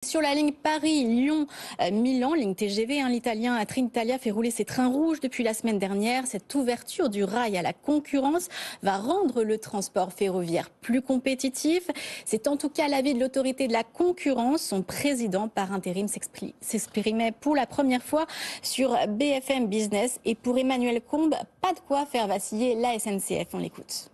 Sur la ligne Paris-Lyon-Milan, ligne TGV, l'italien Trenitalia fait rouler ses trains rouges depuis la semaine dernière. Cette ouverture du rail à la concurrence va rendre le transport ferroviaire plus compétitif. C'est en tout cas l'avis de l'autorité de la concurrence. Son président par intérim s'exprimait pour la première fois sur BFM Business. Et pour Emmanuel Combes, pas de quoi faire vaciller la SNCF. On l'écoute.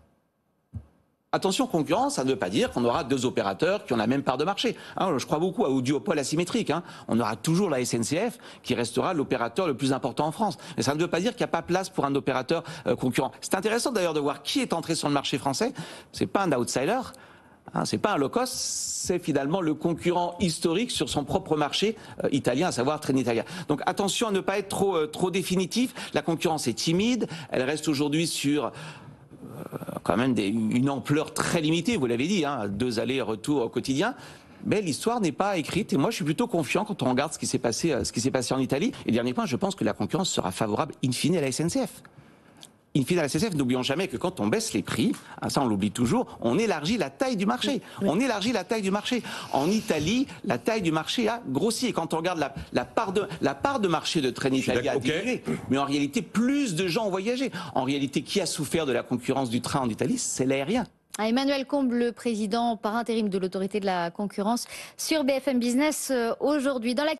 Attention concurrence, ça ne veut pas dire qu'on aura deux opérateurs qui ont la même part de marché. Je crois beaucoup au duopole asymétrique. On aura toujours la SNCF qui restera l'opérateur le plus important en France. Mais ça ne veut pas dire qu'il n'y a pas place pour un opérateur concurrent. C'est intéressant d'ailleurs de voir qui est entré sur le marché français. C'est pas un outsider. C'est pas un low cost, c'est finalement le concurrent historique sur son propre marché italien, à savoir Trenitalia. Donc attention à ne pas être trop définitif. La concurrence est timide, elle reste aujourd'hui sur quand même une ampleur très limitée, vous l'avez dit, 2 allers-retours au quotidien. Mais l'histoire n'est pas écrite et moi je suis plutôt confiant quand on regarde ce qui s'est passé en Italie. Et dernier point, je pense que la concurrence sera favorable in fine à la SNCF. In fine à la SNCF, n'oublions jamais que quand on baisse les prix, ça on l'oublie toujours, on élargit la taille du marché. On élargit la taille du marché. En Italie, la taille du marché a grossi. Et quand on regarde la part de marché de Trenitalia a diminué. Mais en réalité, plus de gens ont voyagé. En réalité, qui a souffert de la concurrence du train en Italie? C'est l'aérien. Emmanuel Combes, le président par intérim de l'autorité de la concurrence, sur BFM Business aujourd'hui.